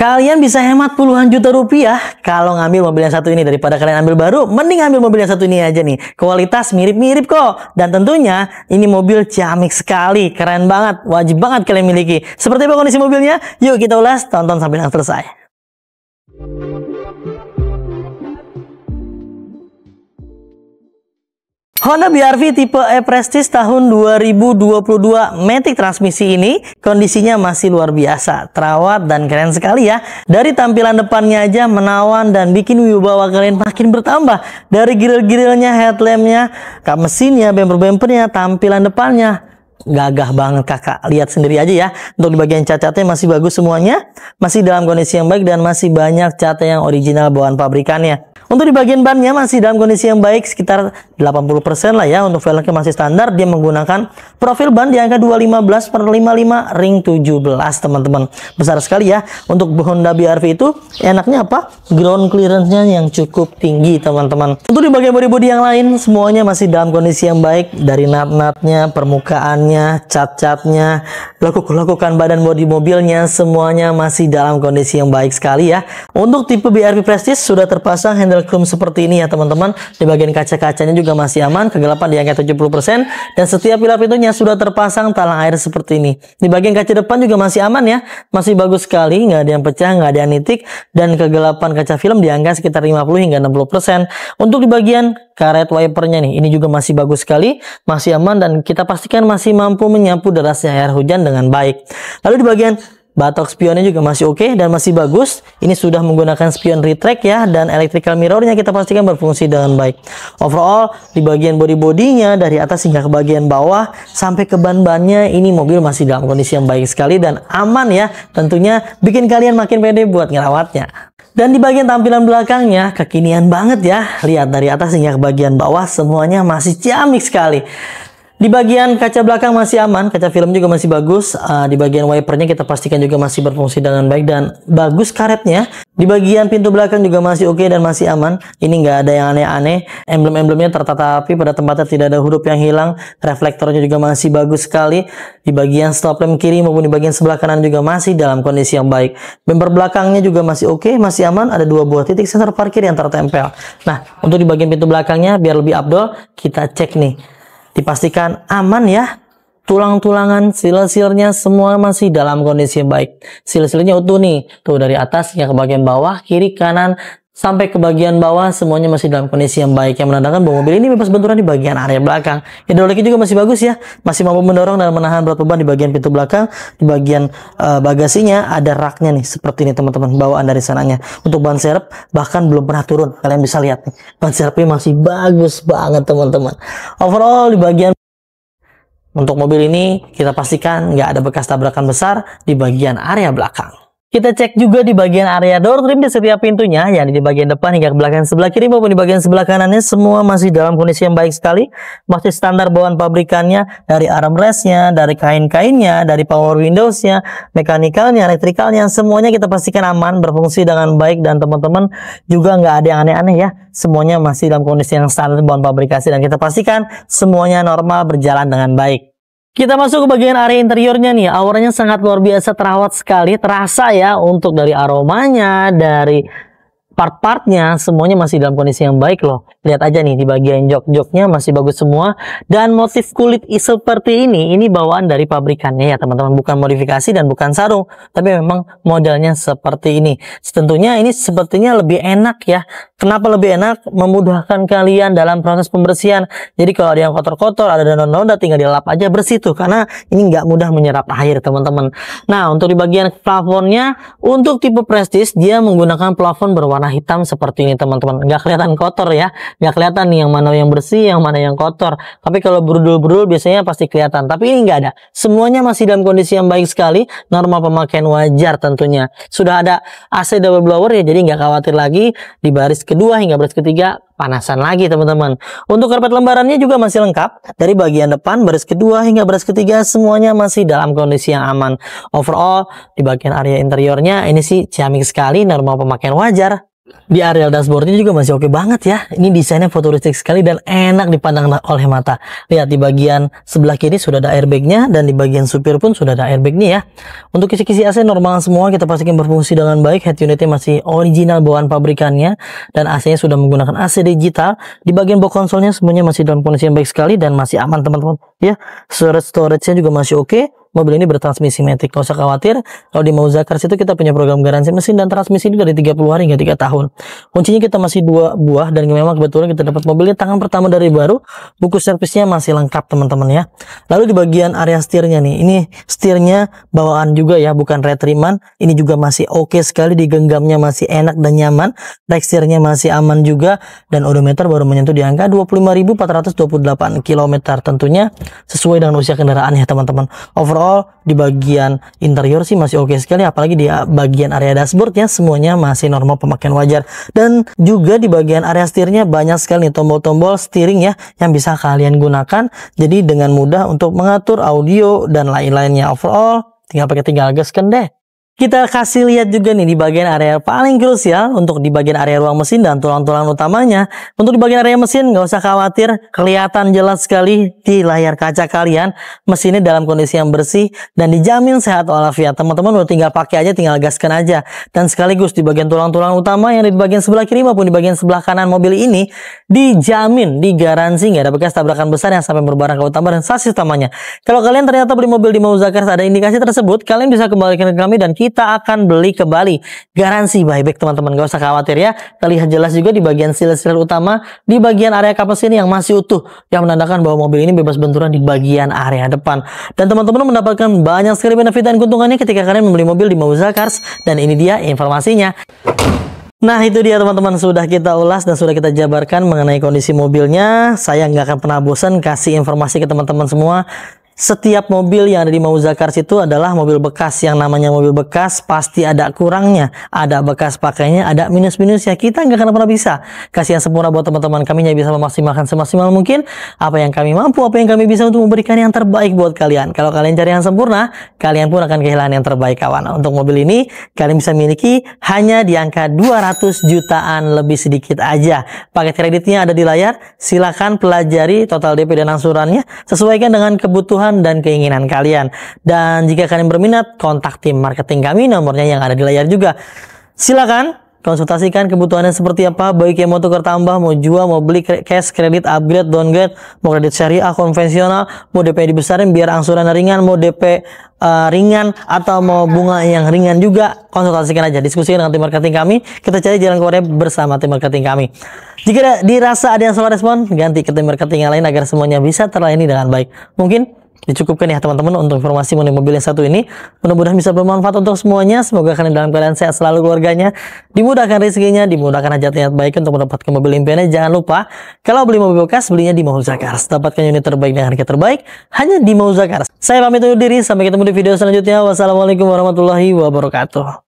Kalian bisa hemat puluhan juta rupiah kalau ngambil mobil yang satu ini. Daripada kalian ambil baru, mending ambil mobil yang satu ini aja nih. Kualitas mirip-mirip kok. Dan tentunya ini mobil ciamik sekali, keren banget, wajib banget kalian miliki. Seperti apa kondisi mobilnya? Yuk kita ulas, tonton sampai selesai. Honda BR-V tipe E-Prestige tahun 2022 Matic transmisi ini kondisinya masih luar biasa, terawat dan keren sekali ya. Dari tampilan depannya aja menawan dan bikin wibawa kalian makin bertambah. Dari grill-grillnya, headlampnya, kap mesinnya, bumper-bumpernya, tampilan depannya gagah banget kakak. Lihat sendiri aja ya. Untuk di bagian cat-catnya masih bagus semuanya, masih dalam kondisi yang baik dan masih banyak cat yang original bawaan pabrikannya. Untuk di bagian bannya masih dalam kondisi yang baik, sekitar 80% lah ya. Untuk velgnya masih standar, dia menggunakan profil ban di angka 215/55 ring 17 teman-teman. Besar sekali ya. Untuk Honda BR-V itu enaknya apa? Ground clearance-nya yang cukup tinggi teman-teman. Untuk di bagian bodi-bodi yang lain semuanya masih dalam kondisi yang baik. Dari nut-nutnya, permukaannya, cat-catnya, lekuk-lekukan badan bodi mobilnya, semuanya masih dalam kondisi yang baik sekali ya. Untuk tipe BR-V Prestige sudah terpasang handle chrome seperti ini ya teman-teman. Di bagian kaca-kacanya juga masih aman, kegelapan di angka 70%, dan setiap pilar pintunya sudah terpasang talang air seperti ini. Di bagian kaca depan juga masih aman ya, masih bagus sekali, nggak ada yang pecah, nggak ada yang nitik, dan kegelapan kaca film di angka sekitar 50 hingga 60%. Untuk di bagian karet wipernya nih, ini juga masih bagus sekali, masih aman, dan kita pastikan masih mampu menyapu derasnya air hujan dengan baik. Lalu di bagian batok spionnya juga masih oke dan masih bagus. Ini sudah menggunakan spion retract ya, dan electrical mirrornya kita pastikan berfungsi dengan baik. Overall di bagian body-bodinya dari atas hingga ke bagian bawah sampai ke ban-bannya, ini mobil masih dalam kondisi yang baik sekali dan aman ya. Tentunya bikin kalian makin pede buat ngerawatnya. Dan di bagian tampilan belakangnya kekinian banget ya. Lihat dari atas hingga ke bagian bawah semuanya masih ciamik sekali. Di bagian kaca belakang masih aman, kaca film juga masih bagus. Di bagian wipernya kita pastikan juga masih berfungsi dengan baik dan bagus karetnya. Di bagian pintu belakang juga masih oke dan masih aman. Ini nggak ada yang aneh-aneh. Emblem-emblemnya tertata rapi, pada tempatnya tidak ada huruf yang hilang. Reflektornya juga masih bagus sekali. Di bagian stop lamp kiri maupun di bagian sebelah kanan juga masih dalam kondisi yang baik. Bumper belakangnya juga masih oke, masih aman. Ada 2 buah titik sensor parkir yang tertempel. Nah, untuk di bagian pintu belakangnya biar lebih abdol, kita cek nih. Dipastikan aman ya. Tulang-tulangan, seal-sealnya semua masih dalam kondisi yang baik. Seal-sealnya utuh nih. Tuh dari atas hingga ke bagian bawah, kiri, kanan, sampai ke bagian bawah semuanya masih dalam kondisi yang baik. Yang menandakan bahwa mobil ini bebas benturan di bagian area belakang. Hidroliknya juga masih bagus ya. Masih mampu mendorong dan menahan berat beban di bagian pintu belakang. Di bagian bagasinya ada raknya nih. Seperti ini teman-teman, bawaan dari sananya. Untuk ban serep bahkan belum pernah turun. Kalian bisa lihat nih. Ban serepnya masih bagus banget teman-teman. Overall di bagian untuk mobil ini kita pastikan nggak ada bekas tabrakan besar di bagian area belakang. Kita cek juga di bagian area door trim di setiap pintunya, yakni di bagian depan hingga ke belakang sebelah kiri maupun di bagian sebelah kanannya semua masih dalam kondisi yang baik sekali. Masih standar bawaan pabrikannya, dari armrestnya, dari kain-kainnya, dari power windowsnya, mekanikalnya, elektrikalnya, semuanya kita pastikan aman, berfungsi dengan baik, dan teman-teman juga nggak ada yang aneh-aneh ya. Semuanya masih dalam kondisi yang standar bawaan pabrikasi dan kita pastikan semuanya normal berjalan dengan baik. Kita masuk ke bagian area interiornya nih, auranya sangat luar biasa, terawat sekali, terasa ya. Untuk dari aromanya, dari part-partnya semuanya masih dalam kondisi yang baik loh. Lihat aja nih di bagian jok-joknya masih bagus semua, dan motif kulit seperti ini bawaan dari pabrikannya ya teman-teman, bukan modifikasi dan bukan sarung, tapi memang modelnya seperti ini. Tentunya ini sepertinya lebih enak ya. Kenapa lebih enak? Memudahkan kalian dalam proses pembersihan. Jadi kalau ada yang kotor-kotor, ada noda-noda, tinggal dilap aja bersih tuh, karena ini nggak mudah menyerap air teman-teman. Nah, untuk di bagian plafonnya, untuk tipe Prestige dia menggunakan plafon berwarna hitam seperti ini teman-teman. Nggak kelihatan kotor ya, nggak kelihatan nih yang mana yang bersih, yang mana yang kotor. Tapi kalau brudul-brudul biasanya pasti kelihatan, tapi ini nggak ada. Semuanya masih dalam kondisi yang baik sekali, normal pemakaian wajar tentunya. Sudah ada AC double blower ya, jadi nggak khawatir lagi di baris kedua hingga baris ketiga panasan lagi teman-teman. Untuk karpet lembarannya juga masih lengkap. Dari bagian depan, baris kedua hingga baris ketiga semuanya masih dalam kondisi yang aman. Overall di bagian area interiornya ini sih ciamik sekali, normal pemakaian wajar. Di areal dashboardnya juga masih oke banget ya. Ini desainnya futuristik sekali dan enak dipandang oleh mata. Lihat di bagian sebelah kiri sudah ada airbagnya dan di bagian supir pun sudah ada airbag nih ya. Untuk kisi-kisi AC normal semua, kita pastikan berfungsi dengan baik. Head unitnya masih original bawaan pabrikannya dan AC-nya sudah menggunakan AC digital. Di bagian box konsolnya semuanya masih dalam kondisi yang baik sekali dan masih aman teman-teman ya. Storage-nya juga masih oke. Mobil ini bertransmisi matic, nggak usah khawatir. Kalau di Mazda Cars itu kita punya program garansi mesin dan transmisi ini dari 30 hari hingga 3 tahun. Kuncinya kita masih 2 buah dan memang kebetulan kita dapat mobilnya tangan pertama dari baru. Buku servisnya masih lengkap teman-teman ya. Lalu di bagian area setirnya nih, ini setirnya bawaan juga ya, bukan retriman. Ini juga masih oke sekali, digenggamnya masih enak dan nyaman. Rack setirnya masih aman juga dan odometer baru menyentuh di angka 25.428 km. Tentunya sesuai dengan usia kendaraan ya teman-teman. Overall di bagian interior sih masih oke sekali, apalagi di bagian area dashboardnya semuanya masih normal pemakaian wajar. Dan juga di bagian area setirnya banyak sekali nih tombol-tombol steering ya yang bisa kalian gunakan, jadi dengan mudah untuk mengatur audio dan lain-lainnya. Overall tinggal gaskan deh. Kita kasih lihat juga nih di bagian area paling krusial untuk di bagian area ruang mesin dan tulang-tulang utamanya. Untuk di bagian area mesin nggak usah khawatir, kelihatan jelas sekali di layar kaca kalian. Mesinnya dalam kondisi yang bersih dan dijamin sehat walafiat. Teman-teman udah tinggal pakai aja, tinggal gaskan aja. Dan sekaligus di bagian tulang-tulang utama yang di bagian sebelah kiri maupun di bagian sebelah kanan mobil ini dijamin, digaransi nggak ada bekas tabrakan besar yang sampai berbarang ke utama dan sasis utamanya. Kalau kalian ternyata beli mobil di Mazda Cars ada indikasi tersebut, kalian bisa kembalikan ke kami dan kita akan beli kembali. Garansi buyback teman-teman, gak usah khawatir ya. Terlihat jelas juga di bagian seal-seal utama, di bagian area kap mesin yang masih utuh, yang menandakan bahwa mobil ini bebas benturan di bagian area depan. Dan teman-teman mendapatkan banyak sekali benefit dan keuntungannya ketika kalian membeli mobil di Mazda Cars. Dan ini dia informasinya. Nah itu dia teman-teman, sudah kita ulas dan sudah kita jabarkan mengenai kondisi mobilnya. Saya nggak akan pernah bosan kasih informasi ke teman-teman semua. Setiap mobil yang ada di Mazda Cars itu adalah mobil bekas. Yang namanya mobil bekas pasti ada kurangnya, ada bekas pakainya, ada minus-minusnya. Kita nggak akan pernah bisa kasih yang sempurna buat teman-teman. Kami hanya bisa memaksimalkan semaksimal mungkin apa yang kami mampu, apa yang kami bisa untuk memberikan yang terbaik buat kalian. Kalau kalian cari yang sempurna, kalian pun akan kehilangan yang terbaik kawan. Untuk mobil ini kalian bisa miliki hanya di angka 200 jutaan lebih sedikit aja. Paket kreditnya ada di layar. Silakan pelajari total DP dan angsurannya, sesuaikan dengan kebutuhan dan keinginan kalian. Dan jika kalian berminat, kontak tim marketing kami, nomornya yang ada di layar juga. Silakan konsultasikan kebutuhannya seperti apa, baik yang mau tukar tambah, mau jual, mau beli cash, kredit, upgrade, downgrade, mau kredit syariah, konvensional, mau DP dibesarin biar angsuran ringan, mau DP ringan, atau mau bunga yang ringan juga, konsultasikan aja, diskusikan dengan tim marketing kami. Kita cari jalan keluarnya bersama tim marketing kami. Jika dirasa ada yang salah respon, ganti ke tim marketing yang lain agar semuanya bisa terlayani dengan baik. Mungkin dicukupkan ya teman-teman untuk informasi mengenai mobil yang satu ini. Mudah-mudahan bisa bermanfaat untuk semuanya. Semoga kalian dalam keadaan sehat selalu, keluarganya dimudahkan rezekinya, dimudahkan hajatnya baik untuk mendapatkan mobil impiannya. Jangan lupa kalau beli mobil bekas, belinya di Mazda Cars. Dapatkan unit terbaik dengan harga terbaik hanya di Mazda Cars. Saya pamit undur diri, sampai ketemu di video selanjutnya. Wassalamualaikum warahmatullahi wabarakatuh.